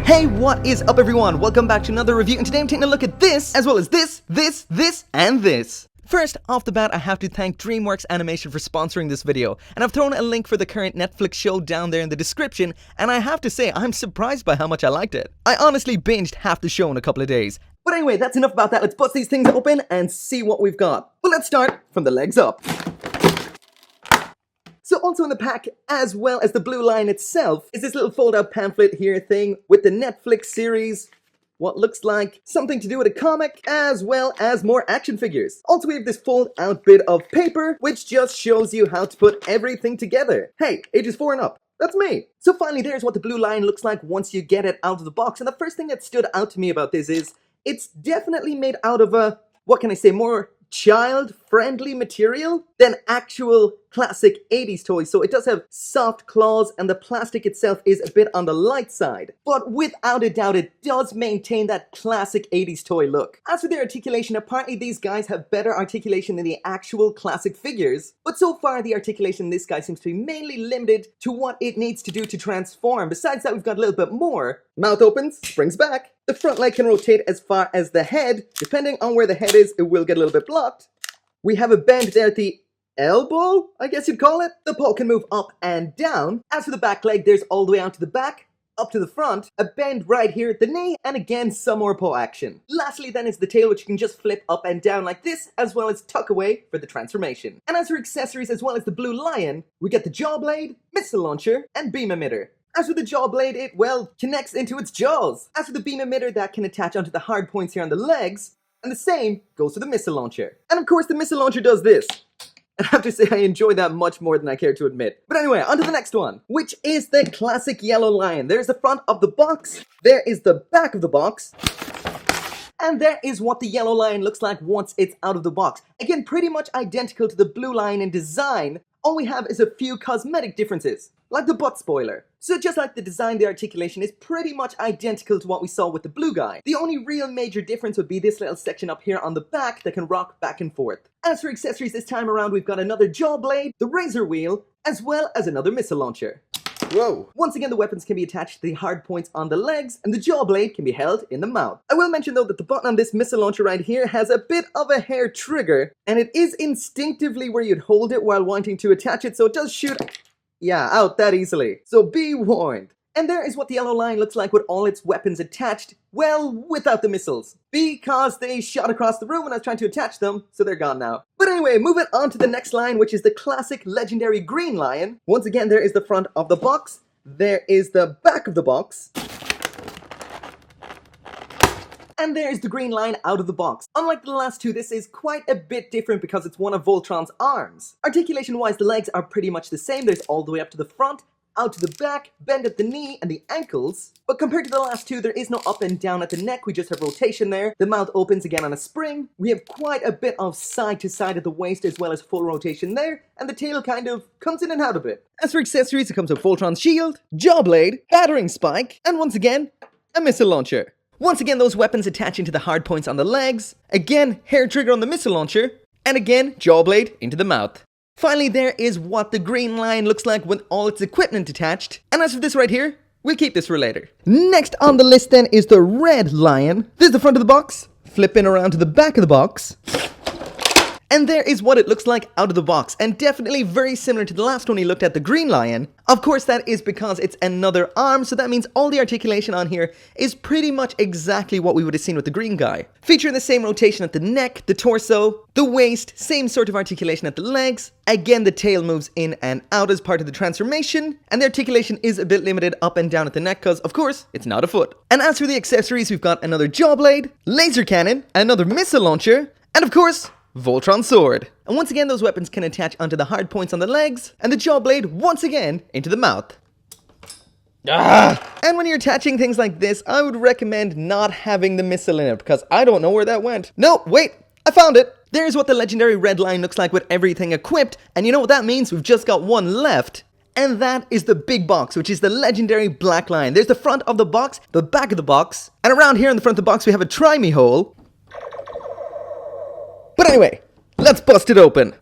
Hey, what is up everyone? Welcome back to another review, and today I'm taking a look at this, as well as this, and this. First, off the bat, I have to thank DreamWorks Animation for sponsoring this video, and I've thrown a link for the current Netflix show down there in the description, and I have to say, I'm surprised by how much I liked it. I honestly binged half the show in a couple of days. But anyway, that's enough about that. Let's bust these things open and see what we've got. Well, let's start from the legs up. So also in the pack, as well as the blue line itself, is this little fold-out pamphlet here thing with the Netflix series, what looks like something to do with a comic, as well as more action figures. Also we have this fold-out bit of paper, which just shows you how to put everything together. Hey, ages 4 and up. That's me. So finally, there's what the blue line looks like once you get it out of the box. And the first thing that stood out to me about this is, it's definitely made out of a, what can I say, more child-friendly material than actual classic 80s toys. So it does have soft claws and the plastic itself is a bit on the light side. But without a doubt, it does maintain that classic 80s toy look. As for their articulation, apparently these guys have better articulation than the actual classic figures. But so far, the articulation in this guy seems to be mainly limited to what it needs to do to transform. Besides that, we've got a little bit more. Mouth opens, springs back. The front leg can rotate as far as the head. Depending on where the head is, it will get a little bit blocked. We have a bend there at the elbow, I guess you'd call it. The paw can move up and down. As for the back leg, there's all the way out to the back, up to the front, a bend right here at the knee, and again, some more paw action. Lastly then is the tail, which you can just flip up and down like this, as well as tuck away for the transformation. And as for accessories, as well as the blue lion, we get the jaw blade, missile launcher, and beam emitter. As for the jaw blade, it, well, connects into its jaws. As for the beam emitter, that can attach onto the hard points here on the legs, and the same goes for the missile launcher. And of course, the missile launcher does this. And I have to say, I enjoy that much more than I care to admit. But anyway, on to the next one, which is the classic yellow lion. There's the front of the box, there is the back of the box, and there is what the yellow lion looks like once it's out of the box. Again, pretty much identical to the blue lion in design. All we have is a few cosmetic differences, like the butt spoiler. So just like the design, the articulation is pretty much identical to what we saw with the blue guy. The only real major difference would be this little section up here on the back that can rock back and forth. As for accessories this time around, we've got another jaw blade, the razor wheel, as well as another missile launcher. Whoa. Once again, the weapons can be attached to the hard points on the legs, and the jaw blade can be held in the mouth. I will mention though that the button on this missile launcher right here has a bit of a hair trigger, and it is instinctively where you'd hold it while wanting to attach it, so it does shoot out that easily. So be warned. And there is what the yellow line looks like with all its weapons attached, well, without the missiles. Because they shot across the room when I was trying to attach them, so they're gone now. But anyway, moving on to the next line, which is the classic legendary green lion. Once again, there is the front of the box, there is the back of the box, and there's the green line out of the box. Unlike the last two, this is quite a bit different because it's one of Voltron's arms. Articulation-wise, the legs are pretty much the same. There's all the way up to the front, out to the back, bend at the knee and the ankles. But compared to the last two, there is no up and down at the neck. We just have rotation there. The mouth opens again on a spring. We have quite a bit of side to side at the waist as well as full rotation there. And the tail kind of comes in and out a bit. As for accessories, it comes with Voltron's shield, jaw blade, battering spike, and once again, a missile launcher. Once again, those weapons attach into the hard points on the legs. Again, hair trigger on the missile launcher. And again, jaw blade into the mouth. Finally, there is what the green lion looks like with all its equipment attached. And as for this right here, we'll keep this for later. Next on the list then is the red lion. This is the front of the box. Flipping around to the back of the box. And there is what it looks like out of the box, and definitely very similar to the last one we looked at, the green lion. Of course, that is because it's another arm, so that means all the articulation on here is pretty much exactly what we would have seen with the green guy. Featuring the same rotation at the neck, the torso, the waist, same sort of articulation at the legs. Again, the tail moves in and out as part of the transformation, and the articulation is a bit limited up and down at the neck because, of course, it's not a foot. And as for the accessories, we've got another jaw blade, laser cannon, another missile launcher, and of course, Voltron sword. And once again, those weapons can attach onto the hard points on the legs, and the jaw blade once again into the mouth. And when you're attaching things like this, I would recommend not having the missile in it, because I don't know where that went. No, wait, I found it. There's what the legendary red line looks like with everything equipped, and you know what that means? We've just got one left. And that is the big box, which is the legendary black line. There's the front of the box, the back of the box, and around here in the front of the box we have a try-me hole. But anyway, let's bust it open.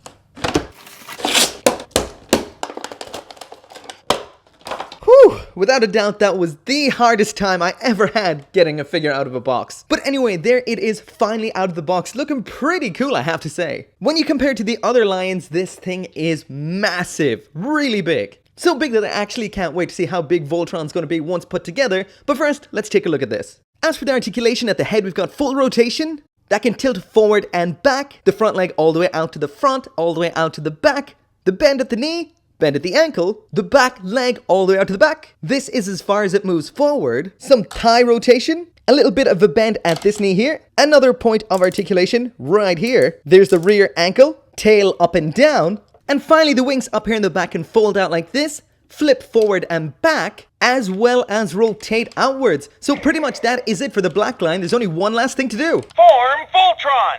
Whew! Without a doubt, that was the hardest time I ever had getting a figure out of a box. But anyway, there it is, finally out of the box, looking pretty cool, I have to say. When you compare to the other lions, this thing is massive, really big. So big that I actually can't wait to see how big Voltron's going to be once put together. But first, let's take a look at this. As for the articulation at the head, we've got full rotation. That can tilt forward and back. The front leg all the way out to the front, all the way out to the back. The bend at the knee. Bend at the ankle, the back leg all the way out to the back. This is as far as it moves forward. Some thigh rotation, a little bit of a bend at this knee here. Another point of articulation right here. There's the rear ankle, tail up and down. And finally the wings up here in the back can fold out like this, flip forward and back, as well as rotate outwards. So pretty much that is it for the black line. There's only one last thing to do. Form Voltron!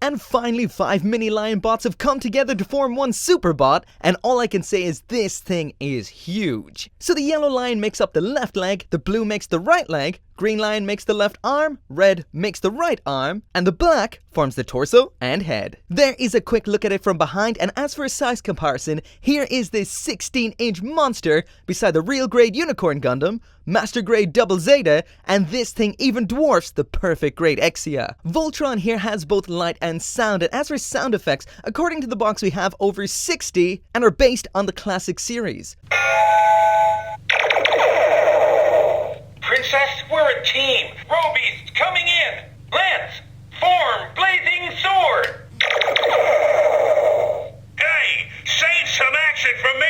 And finally, 5 mini lion bots have come together to form one super bot, and all I can say is this thing is huge. So the yellow lion makes up the left leg, the blue makes the right leg, green lion makes the left arm, red makes the right arm, and the black forms the torso and head. There is a quick look at it from behind, and as for a size comparison, here is this 16-inch monster beside the real grade Unicorn Gundam, Master Grade Double Zeta, and this thing even dwarfs the perfect grade Exia. Voltron here has both light and sound, and as for sound effects, according to the box we have over 60 and are based on the classic series. Princess, we're a team. Roby's coming in. Lance, form blazing sword. Hey, save some action from me.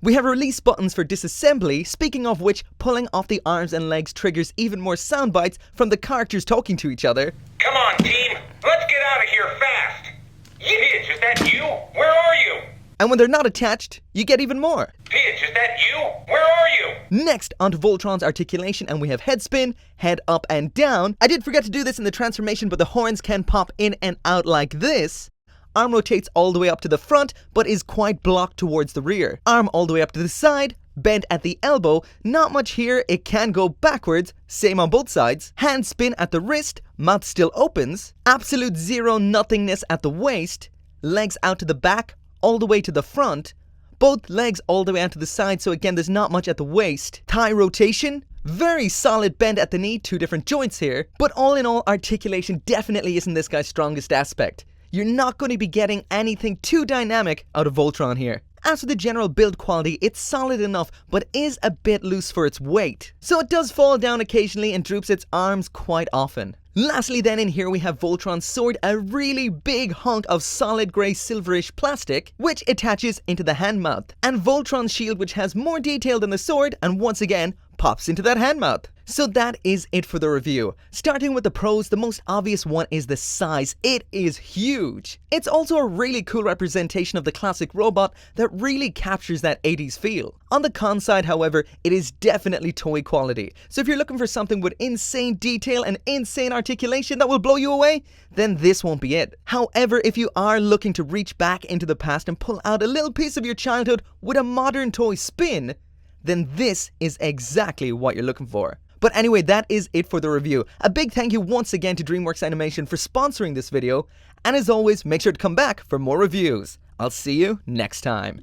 We have release buttons for disassembly, speaking of which, pulling off the arms and legs triggers even more sound bites from the characters talking to each other. Come on, team. Let's get out of here fast. Pidge, is that you? Where are you? And when they're not attached, you get even more. Pidge, is that you? Where are you? Next, onto Voltron's articulation, and we have head spin, head up and down. I did forget to do this in the transformation, but the horns can pop in and out like this. Arm rotates all the way up to the front, but is quite blocked towards the rear. Arm all the way up to the side, bend at the elbow, not much here, it can go backwards, same on both sides. Hand spin at the wrist, mouth still opens. Absolute zero nothingness at the waist. Legs out to the back, all the way to the front. Both legs all the way out to the side, so again there's not much at the waist. Thigh rotation. Very solid bend at the knee, 2 different joints here. But all in all, articulation definitely isn't this guy's strongest aspect. You're not going to be getting anything too dynamic out of Voltron here. As for the general build quality, it's solid enough, but is a bit loose for its weight. So it does fall down occasionally and droops its arms quite often. Lastly then, in here we have Voltron's sword, a really big hunk of solid grey silverish plastic, which attaches into the hand mouth. And Voltron's shield, which has more detail than the sword, and once again, pops into that hand mouth. So that is it for the review. Starting with the pros, the most obvious one is the size. It is huge. It's also a really cool representation of the classic robot that really captures that 80s feel. On the con side, however, it is definitely toy quality. So if you're looking for something with insane detail and insane articulation that will blow you away, then this won't be it. However, if you are looking to reach back into the past and pull out a little piece of your childhood with a modern toy spin, then this is exactly what you're looking for. But anyway, that is it for the review. A big thank you once again to DreamWorks Animation for sponsoring this video, and as always, make sure to come back for more reviews. I'll see you next time.